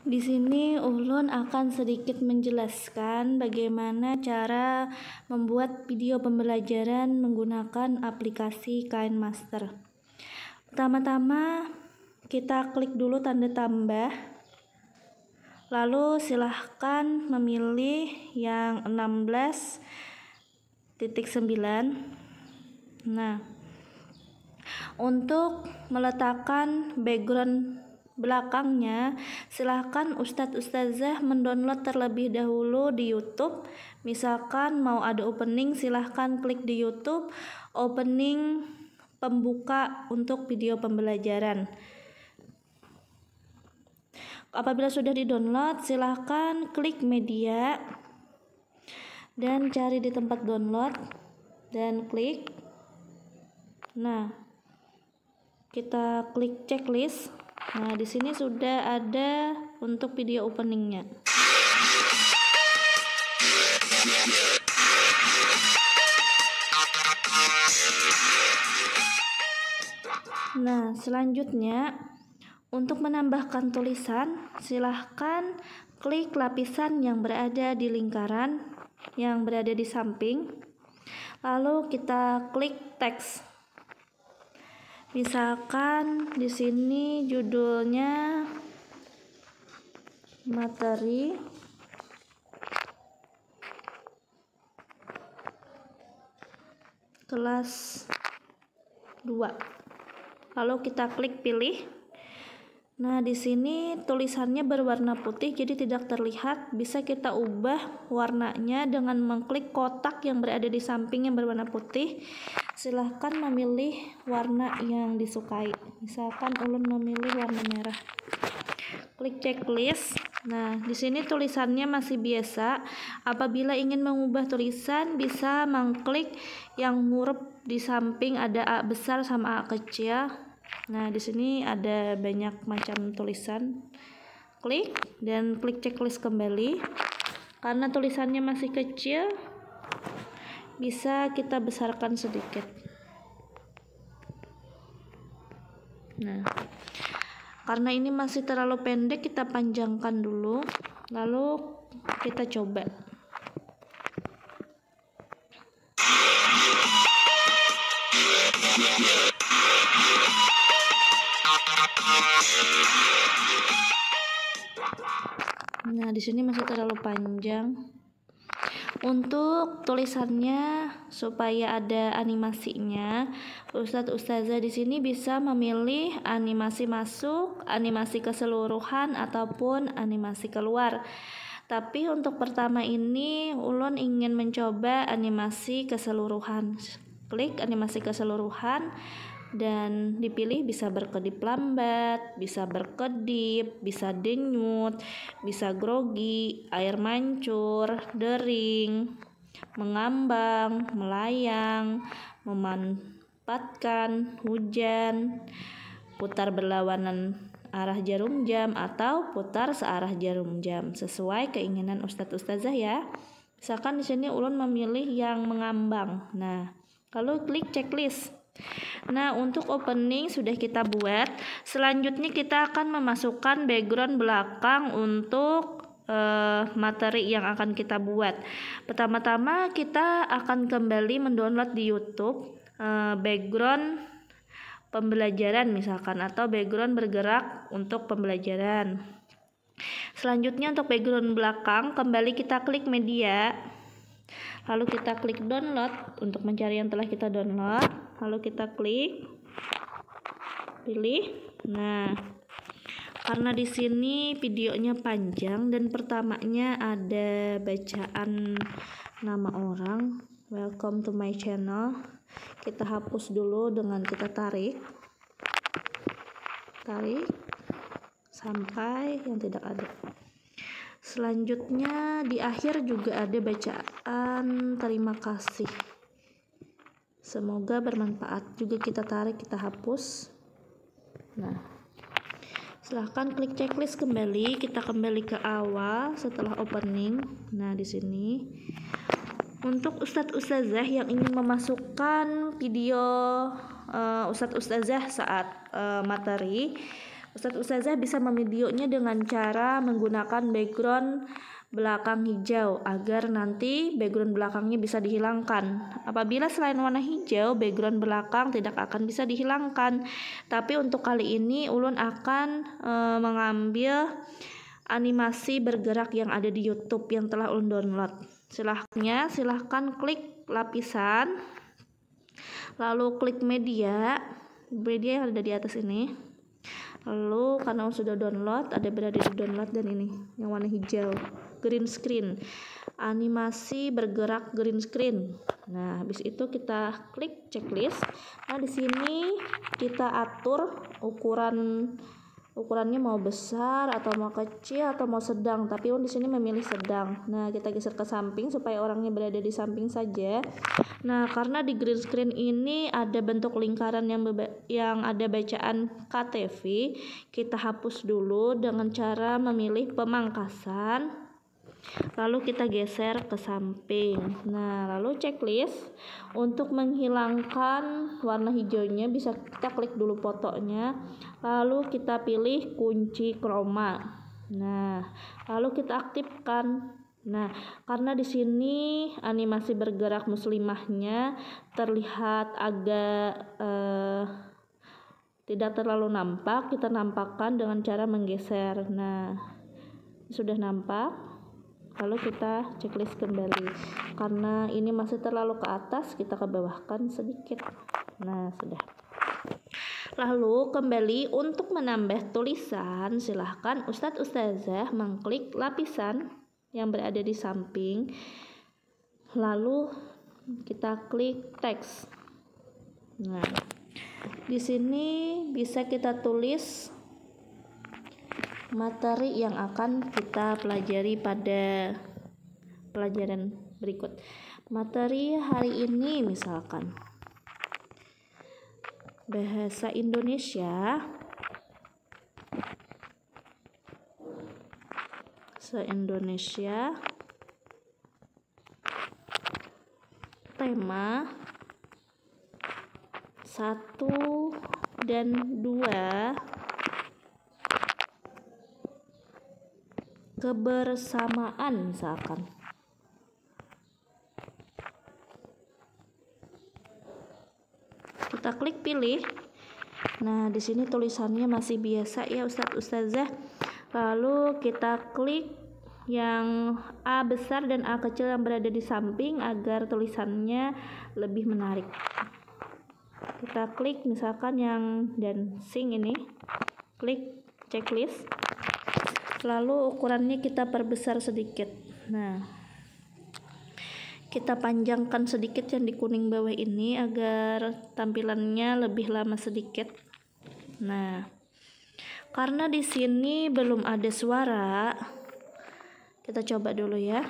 Di sini Ulun akan sedikit menjelaskan bagaimana cara membuat video pembelajaran menggunakan aplikasi KineMaster. Pertama-tama kita klik dulu tanda tambah, lalu silahkan memilih yang 16.9. Nah, untuk meletakkan background belakangnya, silahkan Ustadz Ustazah mendownload terlebih dahulu di YouTube. Misalkan mau ada opening, silahkan klik di YouTube opening pembuka untuk video pembelajaran. Apabila sudah di-download, silahkan klik media dan cari di tempat download dan klik. Nah, kita klik checklist. Nah, di sini sudah ada untuk video openingnya. Nah, selanjutnya untuk menambahkan tulisan, silahkan klik lapisan yang berada di lingkaran yang berada di samping. Lalu kita klik teks. Misalkan di sini judulnya materi kelas 2. Lalu kita klik pilih. Nah, di sini tulisannya berwarna putih jadi tidak terlihat. Bisa kita ubah warnanya dengan mengklik kotak yang berada di samping yang berwarna putih. Silahkan memilih warna yang disukai. Misalkan Ulun memilih warna merah. Klik checklist. Nah, di sini tulisannya masih biasa. Apabila ingin mengubah tulisan, bisa mengklik yang huruf di samping ada A besar sama A kecil. Nah, di sini ada banyak macam tulisan. Klik dan klik checklist kembali. Karena tulisannya masih kecil, bisa kita besarkan sedikit. Nah, karena ini masih terlalu pendek, kita panjangkan dulu. Lalu kita coba. Nah, di sini masih terlalu panjang. Untuk tulisannya supaya ada animasinya, Ustadz Ustazah di sini bisa memilih animasi masuk, animasi keseluruhan ataupun animasi keluar. Tapi untuk pertama ini Ulun ingin mencoba animasi keseluruhan. Klik animasi keseluruhan dan dipilih bisa berkedip lambat, bisa berkedip, bisa denyut, bisa grogi, air mancur, dering, mengambang, melayang, memanfaatkan, hujan, putar berlawanan arah jarum jam atau putar searah jarum jam sesuai keinginan Ustadz Ustazah ya. Misalkan di sini Ulun memilih yang mengambang. Nah, lalu klik checklist. Nah, untuk opening sudah kita buat. Selanjutnya kita akan memasukkan background belakang untuk materi yang akan kita buat. Pertama-tama kita akan kembali mendownload di YouTube background pembelajaran misalkan atau background bergerak untuk pembelajaran. Selanjutnya untuk background belakang kembali kita klik media. Lalu kita klik download untuk mencari yang telah kita download. Lalu kita klik pilih. Nah, karena di sini videonya panjang dan pertamanya ada bacaan nama orang, welcome to my channel. Kita hapus dulu dengan kita tarik sampai yang tidak ada. Selanjutnya di akhir juga ada bacaan terima kasih. Semoga bermanfaat. Juga kita tarik, kita hapus. Nah, silahkan klik checklist kembali. Kita kembali ke awal setelah opening. Nah, di sini untuk Ustadz Ustazah yang ingin memasukkan video Ustadz Ustazah saat materi, Ustadz Ustazah bisa memvideonya dengan cara menggunakan background belakang hijau agar nanti background belakangnya bisa dihilangkan. Apabila selain warna hijau, background belakang tidak akan bisa dihilangkan. Tapi untuk kali ini Ulun akan mengambil animasi bergerak yang ada di YouTube yang telah Ulun download. Silahkan klik lapisan, lalu klik media yang ada di atas ini. Lalu karena sudah download, berada di download dan ini yang warna hijau, green screen, animasi bergerak green screen. Nah, habis itu kita klik checklist. Nah, di sini kita atur ukurannya mau besar atau mau kecil atau mau sedang, tapi di sini memilih sedang. Nah, kita geser ke samping supaya orangnya berada di samping saja. Nah, karena di green screen ini ada bentuk lingkaran yang ada bacaan KTV, kita hapus dulu dengan cara memilih pemangkasan. Lalu kita geser ke samping. Nah, lalu checklist. Untuk menghilangkan warna hijaunya bisa kita klik dulu fotonya, lalu kita pilih kunci chroma. Nah, lalu kita aktifkan. Nah, karena di sini animasi bergerak muslimahnya terlihat agak tidak terlalu nampak, kita nampakkan dengan cara menggeser. Nah, sudah nampak. Lalu kita checklist kembali. Karena ini masih terlalu ke atas, kita ke bawahkan sedikit. Nah, sudah. Lalu kembali untuk menambah tulisan, silahkan Ustadz Ustazah mengklik lapisan yang berada di samping. Lalu kita klik teks. Nah, di sini bisa kita tulis materi yang akan kita pelajari pada pelajaran berikut. Materi hari ini misalkan bahasa Indonesia, se-Indonesia, tema 1 dan 2, kebersamaan misalkan. Kita klik pilih. Nah, di sini tulisannya masih biasa ya Ustadz Ustazah. Lalu kita klik yang A besar dan A kecil yang berada di samping agar tulisannya lebih menarik. Kita klik misalkan yang dancing ini. Klik checklist. Lalu ukurannya kita perbesar sedikit. Nah, kita panjangkan sedikit yang di kuning bawah ini agar tampilannya lebih lama sedikit. Nah, karena di sini belum ada suara, kita coba dulu ya.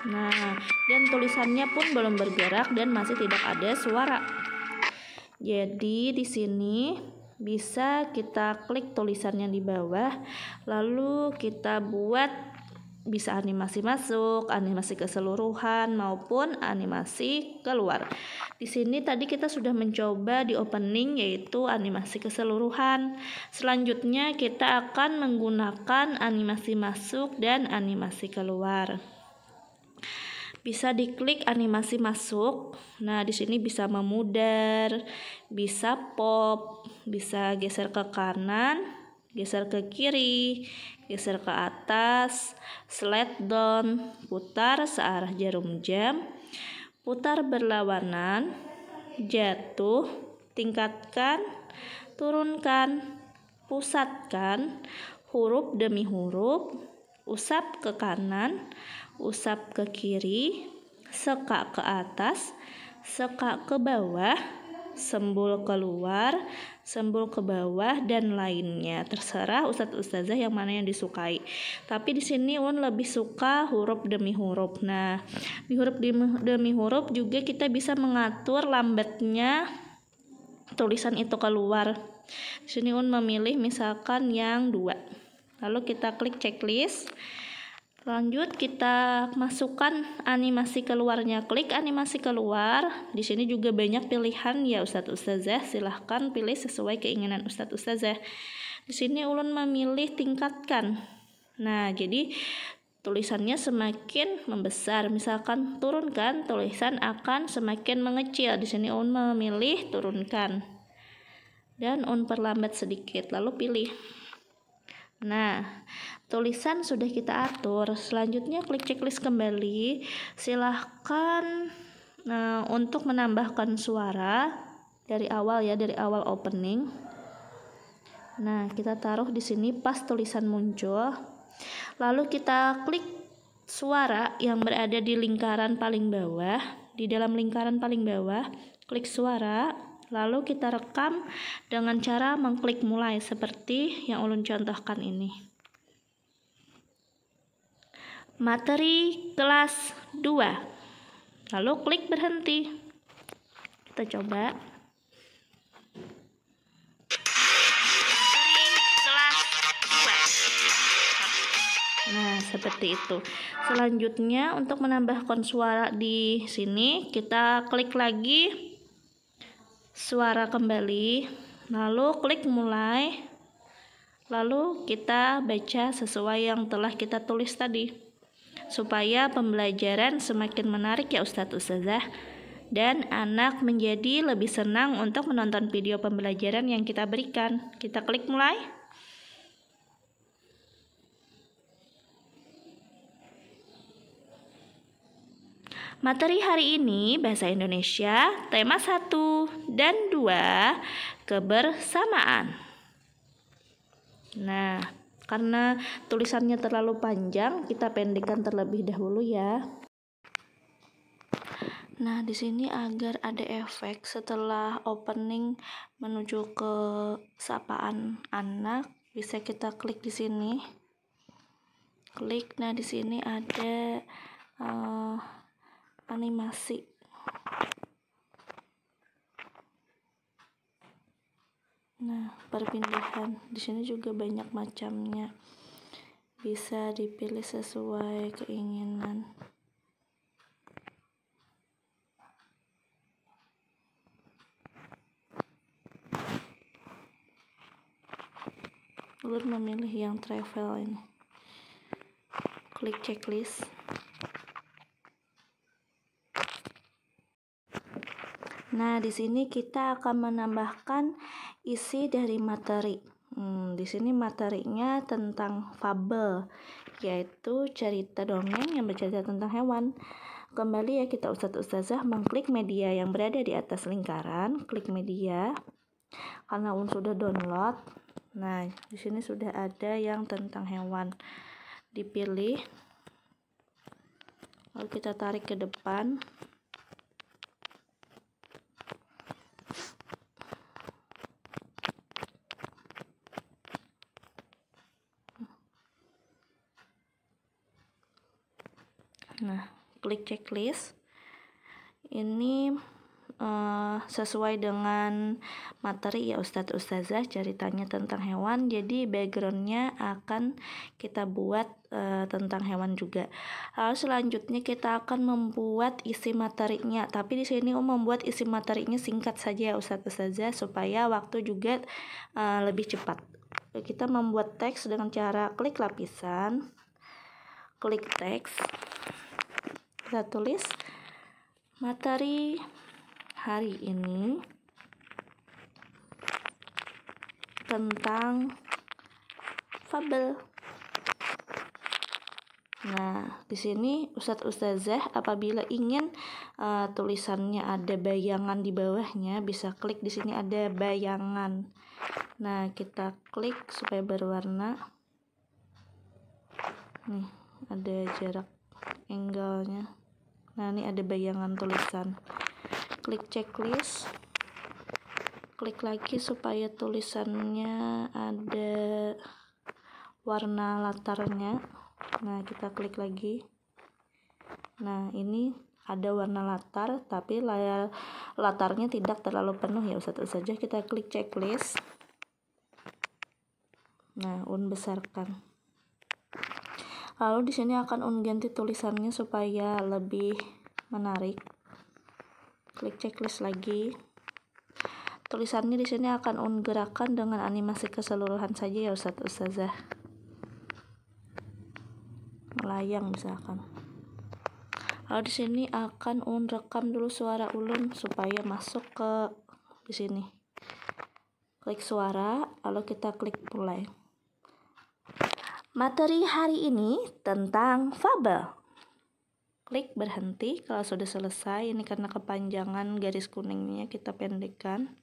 Nah, dan tulisannya pun belum bergerak dan masih tidak ada suara. Jadi di sini bisa kita klik tulisannya di bawah, lalu kita buat bisa animasi masuk, animasi keseluruhan maupun animasi keluar. Di sini tadi kita sudah mencoba di opening yaitu animasi keseluruhan. Selanjutnya kita akan menggunakan animasi masuk dan animasi keluar. Bisa diklik animasi masuk. Nah, di sini bisa memudar, bisa pop, bisa geser ke kanan, geser ke kiri, geser ke atas, slide down, putar searah jarum jam, putar berlawanan, jatuh, tingkatkan, turunkan, pusatkan, huruf demi huruf, usap ke kanan, usap ke kiri, sekak ke atas, sekak ke bawah, sembul keluar, sembul ke bawah, dan lainnya. Terserah Ustadz Ustazah yang mana yang disukai. Tapi di sini Ulun lebih suka huruf demi huruf. Nah, di huruf demi huruf juga kita bisa mengatur lambatnya tulisan itu keluar. Di sini Ulun memilih misalkan yang 2. Lalu kita klik checklist. Lanjut kita masukkan animasi keluarnya. Klik animasi keluar. Di sini juga banyak pilihan ya Ustadz Ustazah. Silahkan pilih sesuai keinginan Ustadz Ustazah. Di sini ulun memilih tingkatkan. Nah, jadi tulisannya semakin membesar. Misalkan turunkan, tulisan akan semakin mengecil. Di sini ulun memilih turunkan. Dan ulun perlambat sedikit, lalu pilih. Nah, tulisan sudah kita atur. Selanjutnya klik checklist kembali. Silahkan untuk menambahkan suara dari awal ya, dari awal opening. Nah, kita taruh di sini pas tulisan muncul. Lalu kita klik suara yang berada di lingkaran paling bawah. Di dalam lingkaran paling bawah, klik suara. Lalu kita rekam dengan cara mengklik mulai seperti yang ulun contohkan ini. Materi kelas 2. Lalu klik berhenti. Kita coba. Nah, seperti itu. Selanjutnya untuk menambahkan suara di sini, kita klik lagi suara kembali, lalu klik mulai, lalu kita baca sesuai yang telah kita tulis tadi, supaya pembelajaran semakin menarik ya Ustadz Ustazah, dan anak menjadi lebih senang untuk menonton video pembelajaran yang kita berikan. Kita klik mulai. Materi hari ini bahasa Indonesia, tema 1 dan 2, kebersamaan. Nah, karena tulisannya terlalu panjang, kita pendekkan terlebih dahulu ya. Nah, di sini agar ada efek setelah opening menuju ke sapaan anak, bisa kita klik di sini. Klik. Nah, di sini ada animasi. Nah, perpindahan di sini juga banyak macamnya. Bisa dipilih sesuai keinginan. Ulun memilih yang travel ini. Klik checklist. Nah, di sini kita akan menambahkan isi dari materi. Di sini materinya tentang fabel, yaitu cerita dongeng yang bercerita tentang hewan. Kembali ya kita Ustadz Ustazah mengklik media yang berada di atas lingkaran, klik media. Karena sudah download. Nah, di sini sudah ada yang tentang hewan. Dipilih. Lalu kita tarik ke depan. Nah, klik checklist. Ini sesuai dengan materi ya Ustadz Ustazah, ceritanya tentang hewan. Jadi backgroundnya akan kita buat tentang hewan juga. Lalu selanjutnya kita akan membuat isi materinya. Tapi di sini membuat isi materinya singkat saja ya Ustadz Ustazah, supaya waktu juga lebih cepat. Kita membuat teks dengan cara klik lapisan, klik teks. Kita tulis materi hari ini tentang fabel. Nah, di sini Ustadz Ustazah apabila ingin tulisannya ada bayangan di bawahnya, bisa klik di sini ada bayangan. Nah, kita klik supaya berwarna. Nih, ada jarak angle-nya. Nah, ini ada bayangan tulisan. Klik checklist. Klik lagi supaya tulisannya ada warna latarnya. Nah, kita klik lagi. Nah, ini ada warna latar, tapi latarnya tidak terlalu penuh ya Ustadz saja. Kita klik checklist. Nah, besarkan. Lalu di sini akan ganti tulisannya supaya lebih menarik. Klik checklist lagi. Tulisannya di sini akan gerakan dengan animasi keseluruhan saja ya Ustadz Ustazah. Melayang misalkan. Lalu di sini akan rekam dulu suara ulun supaya masuk ke di sini. Klik suara, lalu kita klik play. Materi hari ini tentang fabel. Klik berhenti kalau sudah selesai. Ini karena kepanjangan garis kuningnya, kita pendekkan.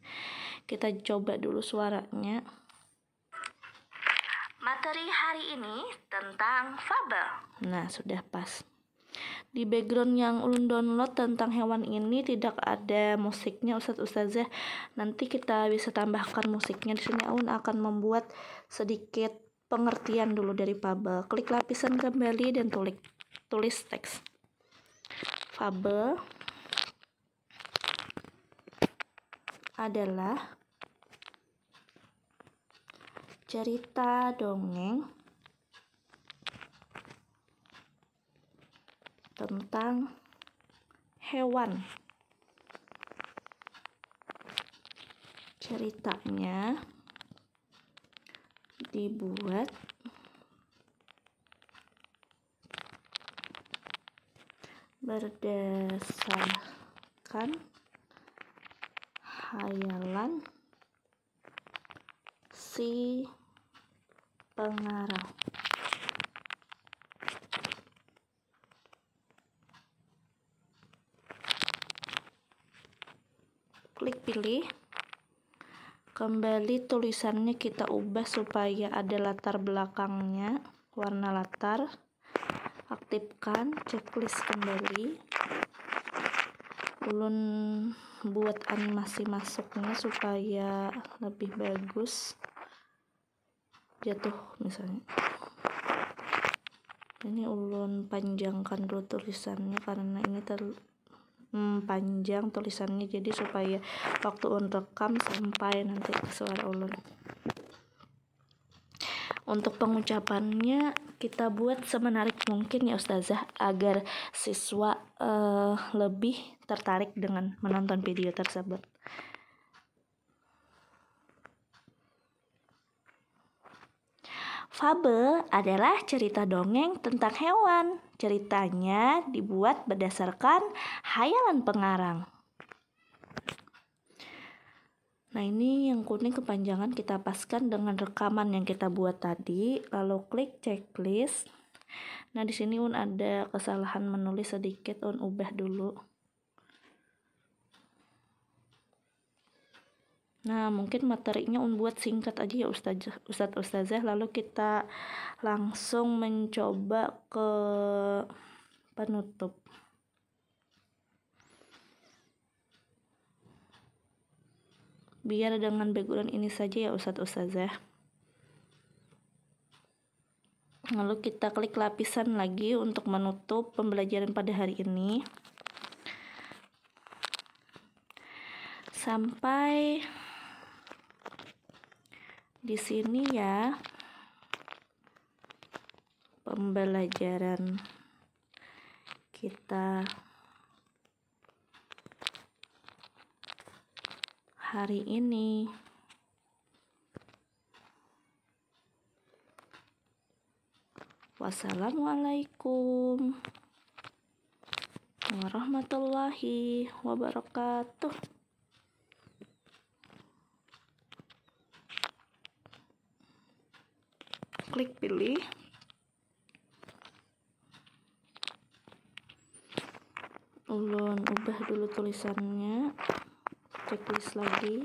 Kita coba dulu suaranya. Materi hari ini tentang fabel. Nah, sudah pas. Di background yang ulun download tentang hewan ini tidak ada musiknya Ustadz Ustazah. Nanti kita bisa tambahkan musiknya. Di sini ulun akan membuat sedikit pengertian dulu dari fabel. Klik lapisan kembali dan tulis teks. Fabel adalah cerita dongeng tentang hewan. Ceritanya dibuat berdasarkan hayalan si pengarang. Klik pilih. Kembali tulisannya kita ubah supaya ada latar belakangnya, warna latar. Aktifkan checklist kembali. Ulun buat animasi masuknya supaya lebih bagus. Jatuh misalnya. Ini ulun panjangkan dulu tulisannya karena ini panjang tulisannya, jadi supaya waktu rekam sampai nanti ke suara ulun. Untuk pengucapannya kita buat semenarik mungkin ya Ustazah, agar siswa lebih tertarik dengan menonton video tersebut. Fabel adalah cerita dongeng tentang hewan. Ceritanya dibuat berdasarkan hayalan pengarang. Nah, ini yang kuning kepanjangan kita paskan dengan rekaman yang kita buat tadi. Lalu klik checklist. Nah, di sini ada kesalahan menulis sedikit, ubah dulu. Nah, mungkin materinya buat singkat aja ya Ustadz Ustazah. Lalu kita langsung mencoba ke penutup. Biar dengan background ini saja ya Ustadz Ustazah. Lalu kita klik lapisan lagi untuk menutup pembelajaran pada hari ini. Sampai di sini ya pembelajaran kita hari ini. Wassalamualaikum warahmatullahi wabarakatuh. Klik pilih. Ulun ubah dulu tulisannya. Checklist lagi.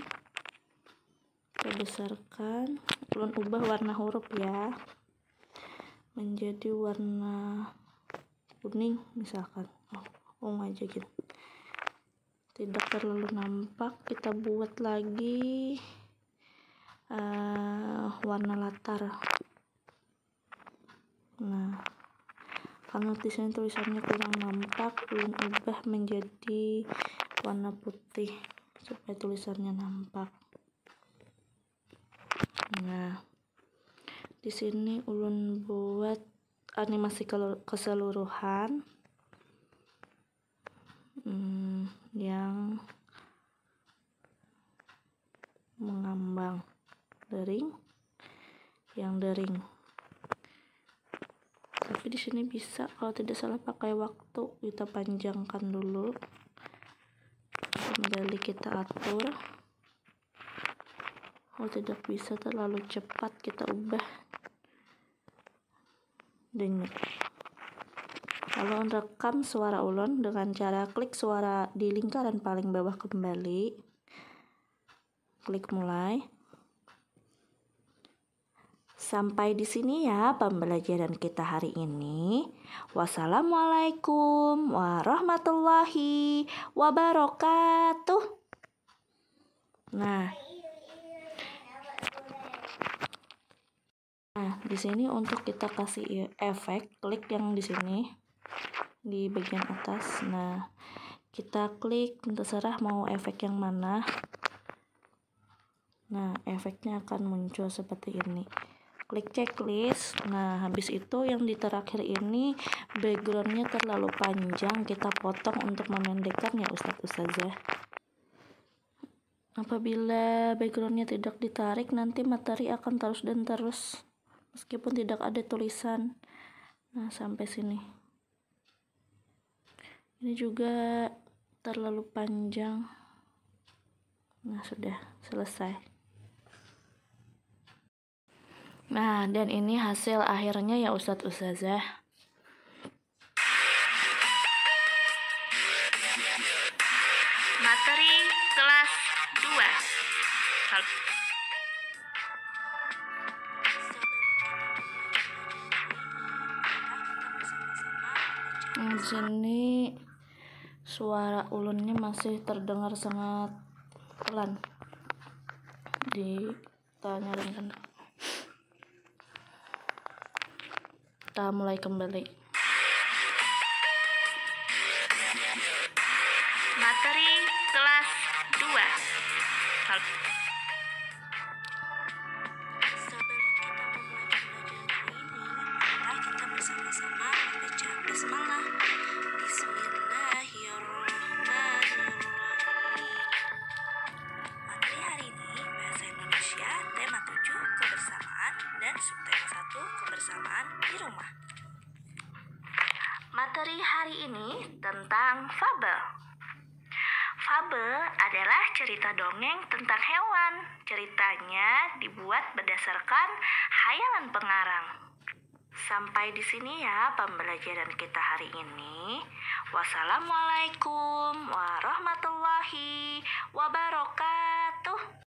Kita besarkan. Ulun ubah warna huruf ya. Menjadi warna kuning misalkan. Ungu aja gitu. Tidak terlalu nampak. Kita buat lagi warna latar. Nah, karena di sini tulisannya kurang nampak, belum ubah menjadi warna putih supaya tulisannya nampak. Nah, di sini ulun buat animasi keseluruhan yang mengambang, yang dering. Tapi di sini bisa kalau tidak salah pakai waktu, kita panjangkan dulu, kembali kita atur. Kalau tidak bisa terlalu cepat, kita ubah denyut. Kalau rekam suara ulun dengan cara klik suara di lingkaran paling bawah kembali, klik mulai. Sampai di sini ya pembelajaran kita hari ini. Wassalamualaikum warahmatullahi wabarakatuh. Nah, di sini untuk kita kasih efek, klik yang di sini di bagian atas. Nah, kita klik, terserah mau efek yang mana. Nah, efeknya akan muncul seperti ini. Klik checklist. Nah, habis itu yang di terakhir ini backgroundnya terlalu panjang, kita potong untuk memendekkannya Ustazah. Apabila backgroundnya tidak ditarik, nanti materi akan terus dan terus meskipun tidak ada tulisan. Nah, sampai sini. Ini juga terlalu panjang. Nah, sudah selesai. Nah, dan ini hasil akhirnya ya Ustazah. Materi kelas 2. Di sini suara ulunnya masih terdengar sangat pelan. Kita nyaringkan. Kita mulai kembali. Materi kelas 2. Sebelum kita memulai pembelajaran ini, marilah kita bersama-sama membaca basmalah. Bismillahirrahmanirrahim. Materi hari ini bahasa Indonesia, tema 7 kebersamaan dan subtema 1 kebersamaan di rumah. Materi hari ini tentang fabel. Fabel adalah cerita dongeng tentang hewan. Ceritanya dibuat berdasarkan hayalan pengarang. Sampai di sini ya pembelajaran kita hari ini. Wassalamualaikum warahmatullahi wabarakatuh.